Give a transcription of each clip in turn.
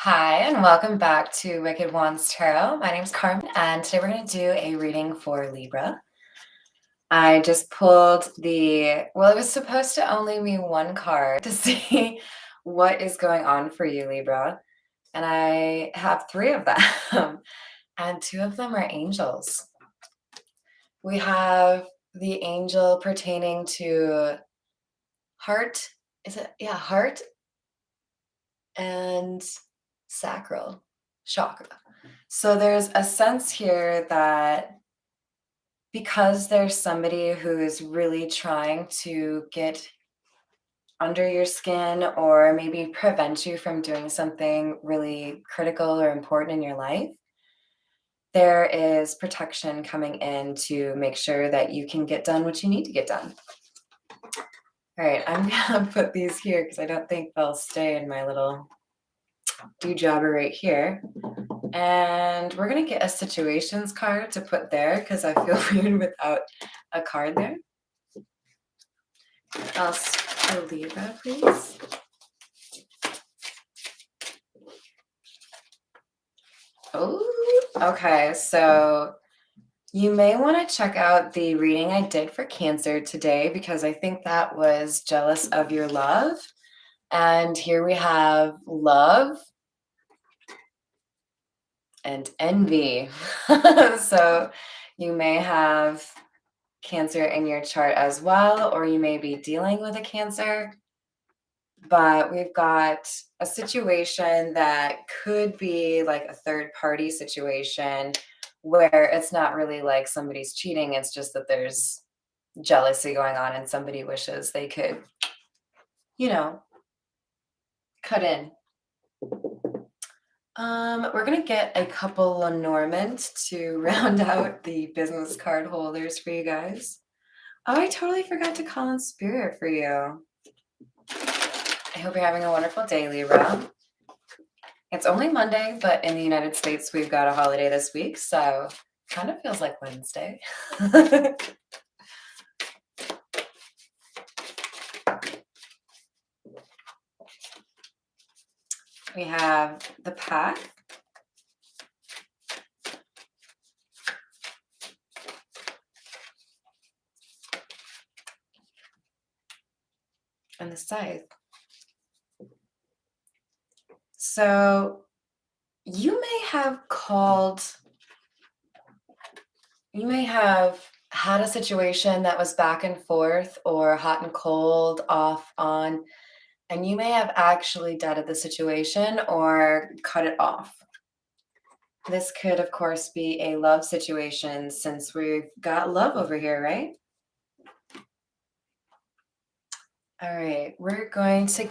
Hi, and welcome back to Wicked Wands Tarot. My name's Carmen, and today we're going to do a reading for Libra. I just pulled it was supposed to only be one card to see what is going on for you, Libra. And I have three of them, and two of them are angels. We have the angel pertaining to heart. Is it? Yeah, heart and sacral chakra. So there's a sense here that because there's somebody who's really trying to get under your skin or maybe prevent you from doing something really critical or important in your life, there is protection coming in to make sure that you can get done what you need to get done. All right, I'm gonna put these here because I don't think they'll stay in my little doojobber right here. And we're going to get a situations card to put there because I feel weird without a card there. Else for Libra, please. Oh, okay. So you may want to check out the reading I did for Cancer today because I think that was jealous of your love. And here we have love and envy. So you may have Cancer in your chart as well, or you may be dealing with a Cancer. But we've got a situation that could be like a third party situation where it's not really like somebody's cheating. It's just that there's jealousy going on and somebody wishes they could, cut in. We're going to get a couple Lenormand to round out the business card holders for you guys. Oh, I totally forgot to call in spirit for you. I hope you're having a wonderful day, Libra. It's only Monday, but in the United States, we've got a holiday this week, so kind of feels like Wednesday. We have the Path. And the Scythe. So you may have had a situation that was back and forth or hot and cold, off, on, and you may have actually deaded the situation or cut it off. This could, of course, be a love situation since we've got love over here, right? All right, we're going to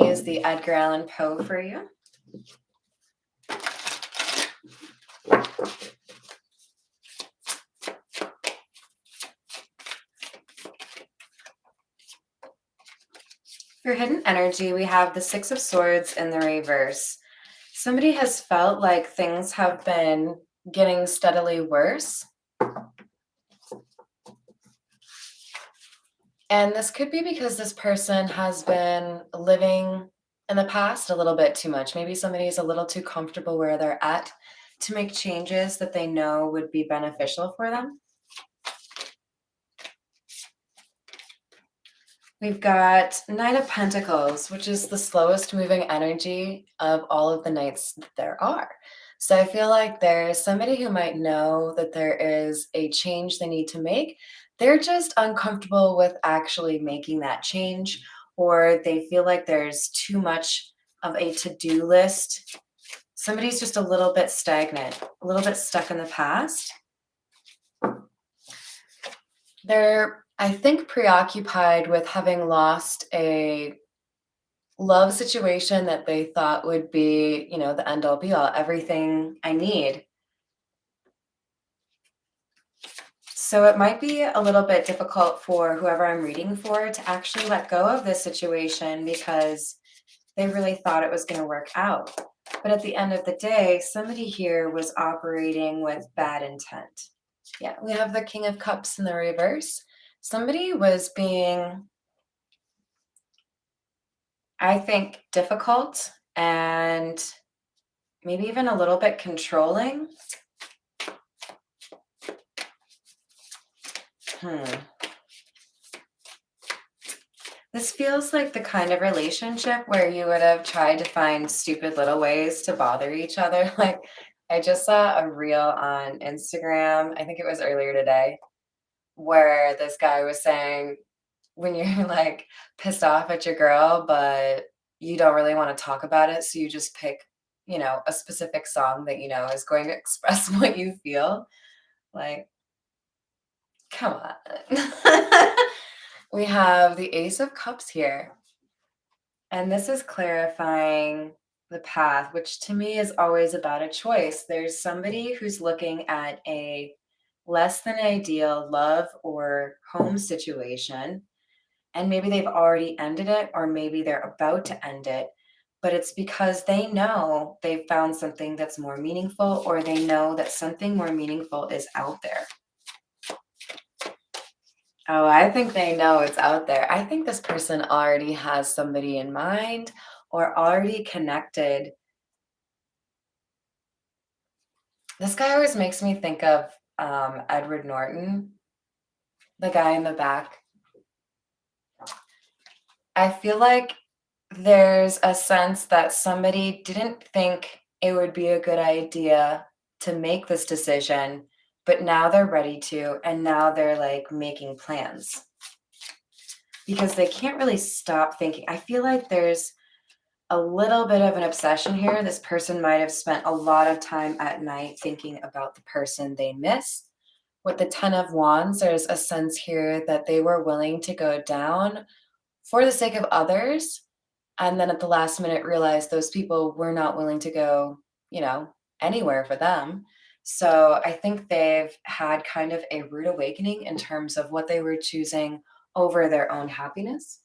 use the Edgar Allan Poe for you. For hidden energy, we have the Six of Swords in the reverse. Somebody has felt like things have been getting steadily worse. And this could be because this person has been living in the past a little bit too much. Maybe somebody's a little too comfortable where they're at to make changes that they know would be beneficial for them. We've got Knight of Pentacles, which is the slowest moving energy of all of the knights there are. So I feel like there's somebody who might know that there is a change they need to make. They're just uncomfortable with actually making that change, or they feel like there's too much of a to-do list. Somebody's just a little bit stagnant, a little bit stuck in the past. They're, I think, preoccupied with having lost a love situation that they thought would be, the end all be all, everything I need. So it might be a little bit difficult for whoever I'm reading for to actually let go of this situation because they really thought it was going to work out. But at the end of the day, somebody here was operating with bad intent. Yeah, we have the King of Cups in the reverse. Somebody was being I think difficult and maybe even a little bit controlling. Hmm. This feels like the kind of relationship where you would have tried to find stupid little ways to bother each other. Like, I just saw a reel on Instagram, I think it was earlier today, where this guy was saying, when you're like pissed off at your girl, but you don't really want to talk about it, so you just pick, a specific song that you know is going to express what you feel. Like, come on. We have the Ace of Cups here. And this is clarifying the path, which to me is always about a choice. There's somebody who's looking at a less than ideal love or home situation, and maybe they've already ended it, or maybe they're about to end it. But it's because they know they've found something that's more meaningful, or they know that something more meaningful is out there. Oh, I think they know it's out there. I think this person already has somebody in mind or already connected. This guy always makes me think of Edward Norton, the guy in the back. I feel like there's a sense that somebody didn't think it would be a good idea to make this decision, but now they're ready to, and now they're like making plans because they can't really stop thinking. I feel like there's a little bit of an obsession here. This person might have spent a lot of time at night thinking about the person they miss. With the Ten of Wands, there's a sense here that they were willing to go down for the sake of others. And then at the last minute realized those people were not willing to go, anywhere for them. So I think they've had kind of a rude awakening in terms of what they were choosing over their own happiness.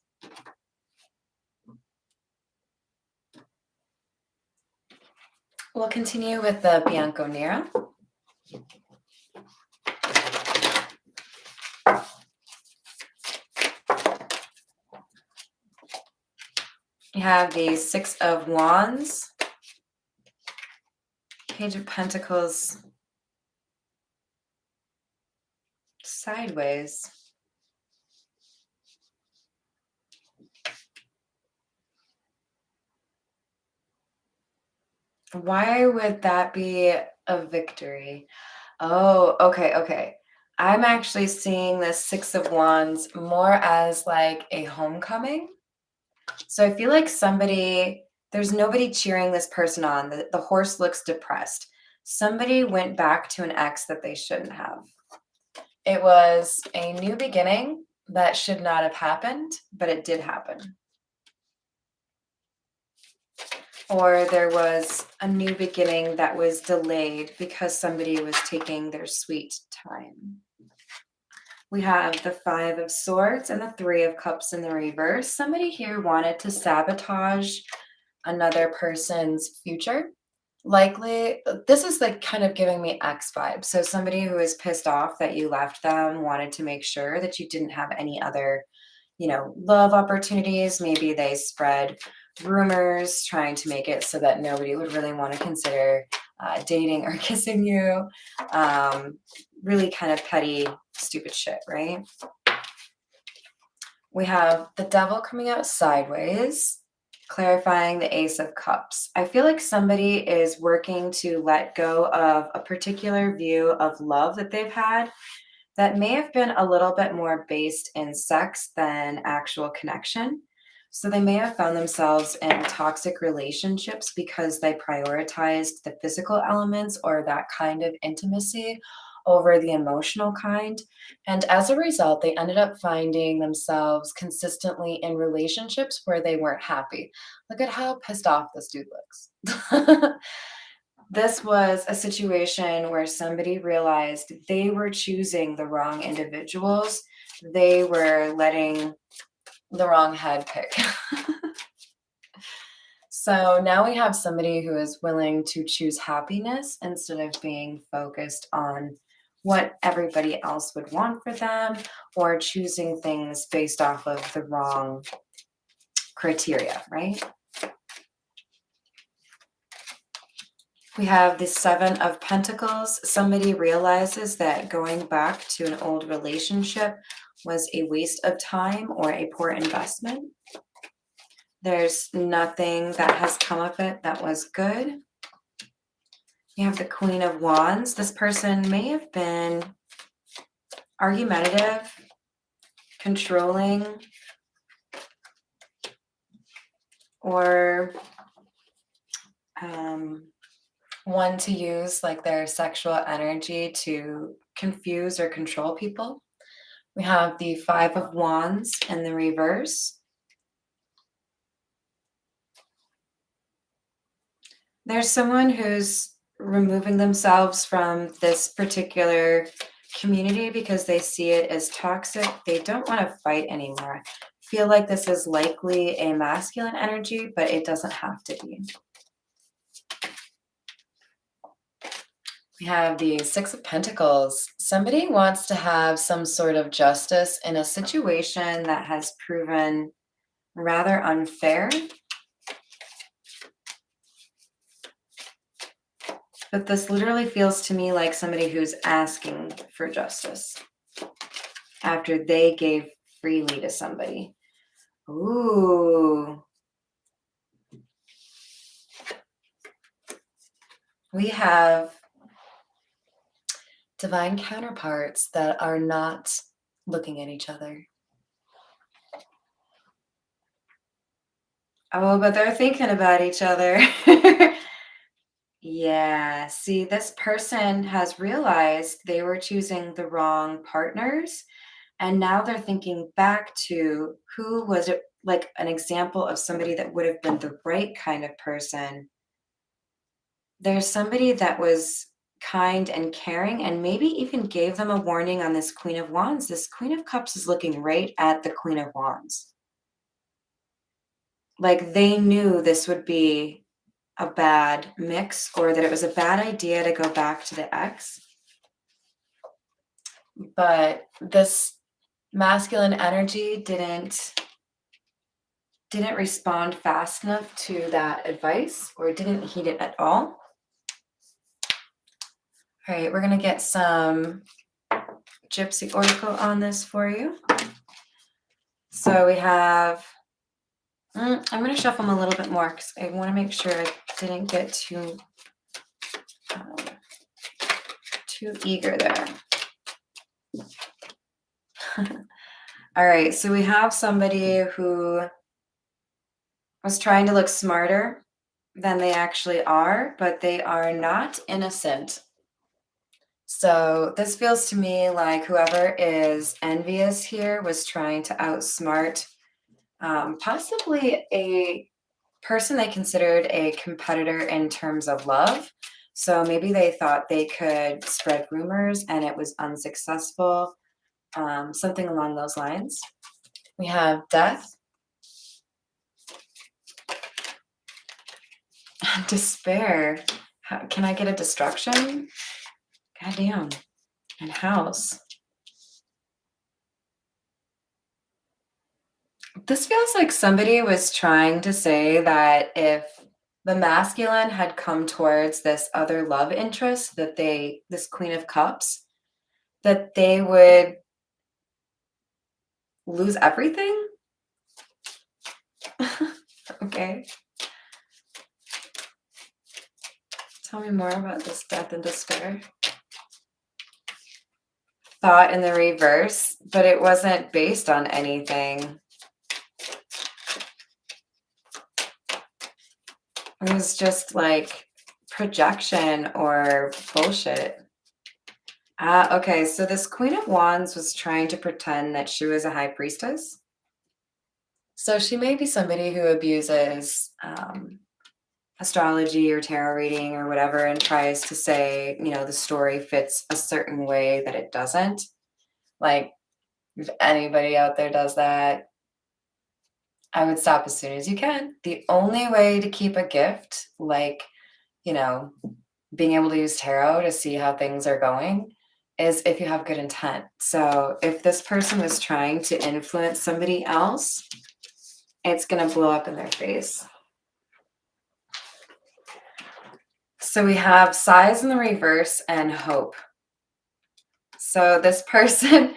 We'll continue with the Bianco Nero. You have the Six of Wands, Page of Pentacles, sideways. Why would that be a victory? Oh, okay. I'm actually seeing the Six of Wands more as like a homecoming. So I feel like there's nobody cheering this person on. The horse looks depressed. Somebody went back to an ex that they shouldn't have. It was a new beginning that should not have happened, but it did happen. Or there was a new beginning that was delayed because somebody was taking their sweet time. We have the Five of Swords and the Three of Cups in the reverse. Somebody here wanted to sabotage another person's future. Likely, this is like kind of giving me X vibes. So somebody who is pissed off that you left them wanted to make sure that you didn't have any other, love opportunities. Maybe they spread rumors trying to make it so that nobody would really want to consider dating or kissing you. Really kind of petty, stupid shit, right? We have the Devil coming out sideways, clarifying the Ace of Cups. I feel like somebody is working to let go of a particular view of love that they've had that may have been a little bit more based in sex than actual connection. So they may have found themselves in toxic relationships because they prioritized the physical elements or that kind of intimacy over the emotional kind. And as a result, they ended up finding themselves consistently in relationships where they weren't happy. Look at how pissed off this dude looks. This was a situation where somebody realized they were choosing the wrong individuals. They were letting the wrong head pick. So now we have somebody who is willing to choose happiness instead of being focused on what everybody else would want for them or choosing things based off of the wrong criteria, right? We have the Seven of Pentacles. Somebody realizes that going back to an old relationship was a waste of time or a poor investment. There's nothing that has come of it that was good. You have the Queen of Wands. This person may have been argumentative, controlling, or one to use like their sexual energy to confuse or control people. We have the Five of Wands in the reverse. There's someone who's removing themselves from this particular community because they see it as toxic. They don't want to fight anymore. Feel like this is likely a masculine energy, but it doesn't have to be. We have the Six of Pentacles. Somebody wants to have some sort of justice in a situation that has proven rather unfair. But this literally feels to me like somebody who's asking for justice after they gave freely to somebody. Ooh. We have divine counterparts that are not looking at each other. Oh, but they're thinking about each other. Yeah, see, this person has realized they were choosing the wrong partners, and now they're thinking back to who was it, like an example of somebody that would have been the right kind of person. There's somebody that was kind and caring and maybe even gave them a warning on this Queen of Wands. This Queen of Cups is looking right at the Queen of Wands. Like they knew this would be a bad mix or that it was a bad idea to go back to the ex. But this masculine energy didn't respond fast enough to that advice or didn't heed it at all. All right, we're going to get some Gypsy Oracle on this for you. So we have, I'm going to shuffle them a little bit more because I want to make sure I didn't get too eager there. All right, so we have somebody who was trying to look smarter than they actually are, but they are not innocent. So this feels to me like whoever is envious here was trying to outsmart possibly a person they considered a competitor in terms of love. So maybe they thought they could spread rumors and it was unsuccessful, something along those lines. We have Death, Despair. Can I get a destruction? Goddamn. And House. This feels like somebody was trying to say that if the masculine had come towards this other love interest, that this Queen of Cups, that they would lose everything. Okay. Tell me more about this Death and Despair. Thought in the reverse, but it wasn't based on anything. It was just like projection or bullshit. Okay, so this Queen of Wands was trying to pretend that she was a high priestess. So she may be somebody who abuses astrology or tarot reading or whatever and tries to say, the story fits a certain way that it doesn't. Like, if anybody out there does that, I would stop as soon as you can. The only way to keep a gift, like, being able to use tarot to see how things are going, is if you have good intent. So if this person was trying to influence somebody else, it's going to blow up in their face. So we have size in the reverse and hope. So this person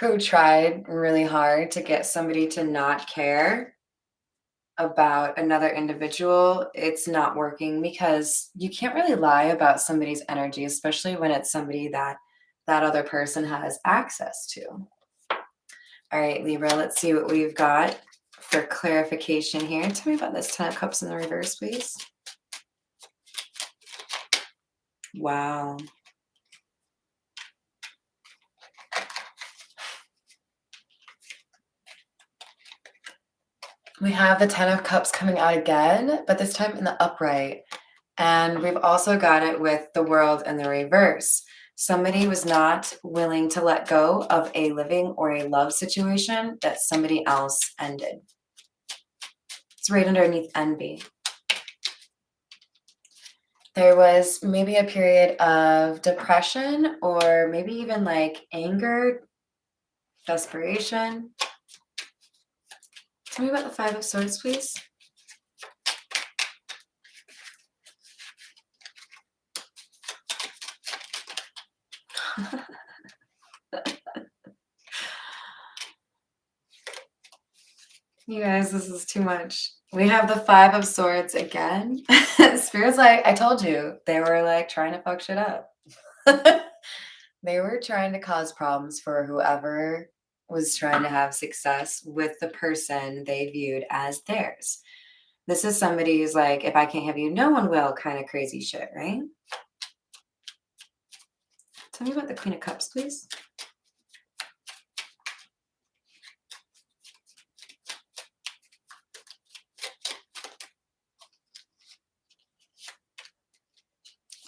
who tried really hard to get somebody to not care about another individual, it's not working because you can't really lie about somebody's energy, especially when it's somebody that that other person has access to. All right, Libra, let's see what we've got for clarification here. Tell me about this 10 of Cups in the reverse, please. Wow. We have the 10 of Cups coming out again, but this time in the upright. And we've also got it with the World in the reverse. Somebody was not willing to let go of a living or a love situation that somebody else ended. It's right underneath envy. There was maybe a period of depression or maybe even like anger, desperation. Tell me about the 5 of Swords, please. You guys, this is too much. We have the 5 of Swords again. Spirit's like, I told you, they were like trying to fuck shit up. They were trying to cause problems for whoever was trying to have success with the person they viewed as theirs. This is somebody who's like, if I can't have you, no one will, kind of crazy shit, right? Tell me about the Queen of Cups, please.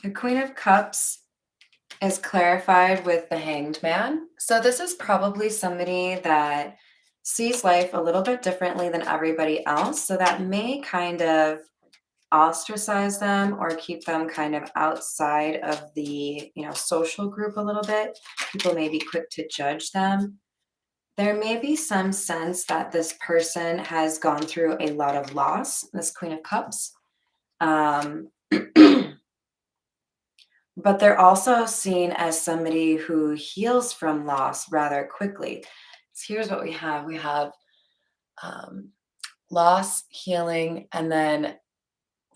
The Queen of Cups is clarified with the Hanged Man. So this is probably somebody that sees life a little bit differently than everybody else. So that may kind of ostracize them or keep them kind of outside of the, social group a little bit. People may be quick to judge them. There may be some sense that this person has gone through a lot of loss, this Queen of Cups. But they're also seen as somebody who heals from loss rather quickly. So here's what we have. We have loss, healing, and then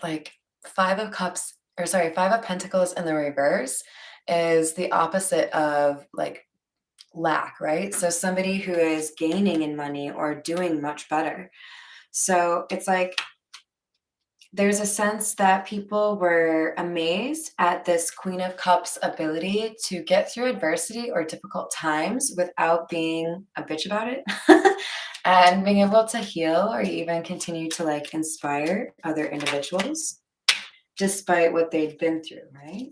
like 5 of Cups, or sorry, 5 of Pentacles in the reverse is the opposite of like lack, right? So somebody who is gaining in money or doing much better. So it's like there's a sense that people were amazed at this Queen of Cups ability to get through adversity or difficult times without being a bitch about it and being able to heal or even continue to like inspire other individuals despite what they've been through, right?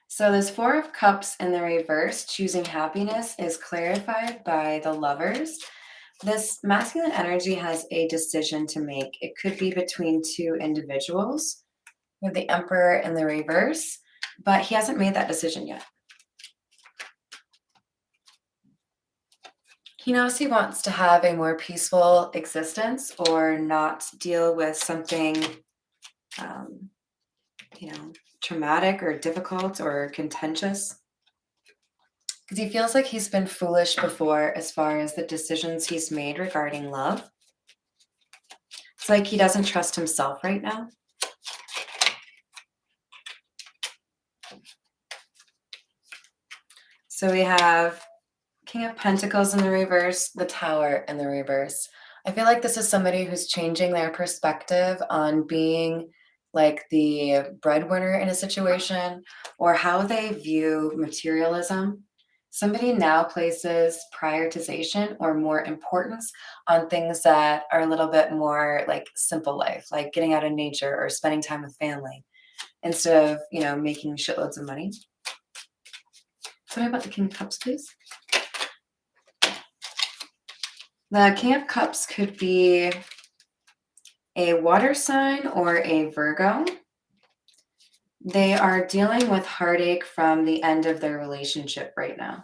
So this 4 of Cups in the reverse, choosing happiness, is clarified by the Lovers. This masculine energy has a decision to make. It could be between 2 individuals. We have the Emperor in the reverse, but he hasn't made that decision yet. He knows he wants to have a more peaceful existence or not deal with something, traumatic or difficult or contentious. Because he feels like he's been foolish before as far as the decisions he's made regarding love. It's like he doesn't trust himself right now. So we have King of Pentacles in the reverse, the Tower in the reverse. I feel like this is somebody who's changing their perspective on being like the breadwinner in a situation or how they view materialism. Somebody now places prioritization or more importance on things that are a little bit more like simple life, like getting out in nature or spending time with family instead of, making shitloads of money. Tell me about the King of Cups, please. The King of Cups could be a water sign or a Virgo. They are dealing with heartache from the end of their relationship right now.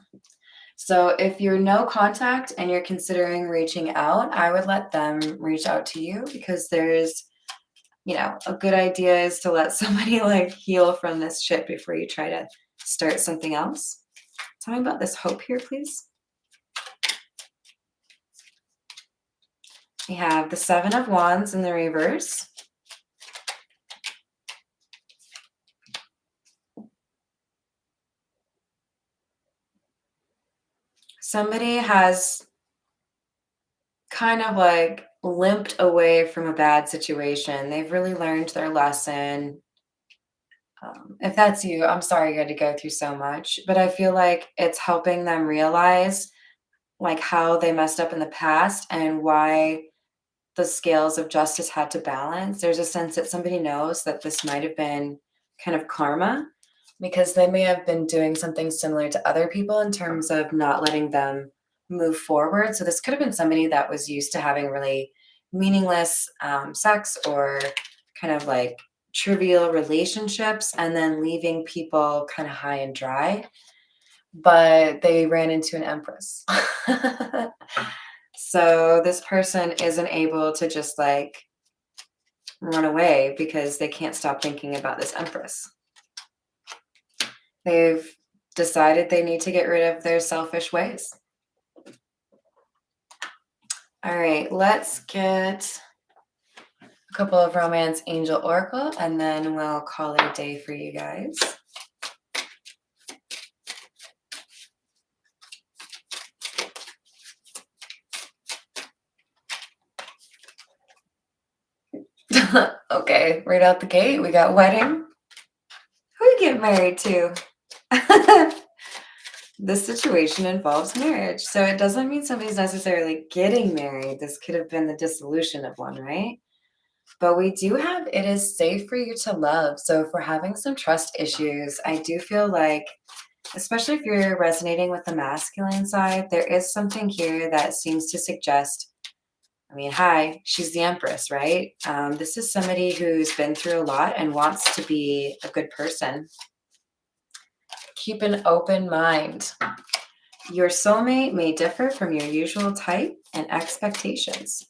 So if you're no contact and you're considering reaching out, I would let them reach out to you because there's, a good idea is to let somebody like heal from this shit before you try to start something else. Tell me about this hope here, please. We have the Seven of Wands in the reverse. Somebody has kind of like limped away from a bad situation. They've really learned their lesson. If that's you, I'm sorry you had to go through so much, but I feel like it's helping them realize like how they messed up in the past and why the scales of justice had to balance. There's a sense that somebody knows that this might have been kind of karma because they may have been doing something similar to other people in terms of not letting them move forward. So this could have been somebody that was used to having really meaningless sex or kind of like trivial relationships and then leaving people kind of high and dry, but they ran into an empress. So this person isn't able to just like run away because they can't stop thinking about this empress. They've decided they need to get rid of their selfish ways. All right, let's get a couple of romance angel oracle and then we'll call it a day for you guys. Okay, right out the gate, we got wedding. Who you get married to? This situation involves marriage. So it doesn't mean somebody's necessarily getting married. This could have been the dissolution of one, right? But we do have it is safe for you to love. So if we're having some trust issues, I do feel like, especially if you're resonating with the masculine side, there is something here that seems to suggest. I mean, hi, she's the Empress, right? This is somebody who's been through a lot and wants to be a good person. Keep an open mind. Your soulmate may differ from your usual type and expectations.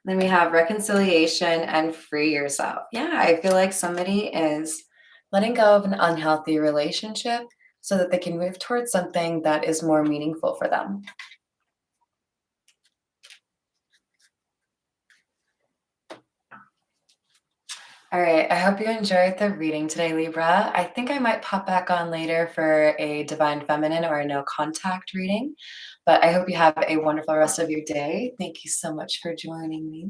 Then we have reconciliation and free yourself. Yeah, I feel like somebody is letting go of an unhealthy relationship so that they can move towards something that is more meaningful for them. All right, I hope you enjoyed the reading today, Libra. I think I might pop back on later for a divine feminine or a no contact reading, but I hope you have a wonderful rest of your day. Thank you so much for joining me.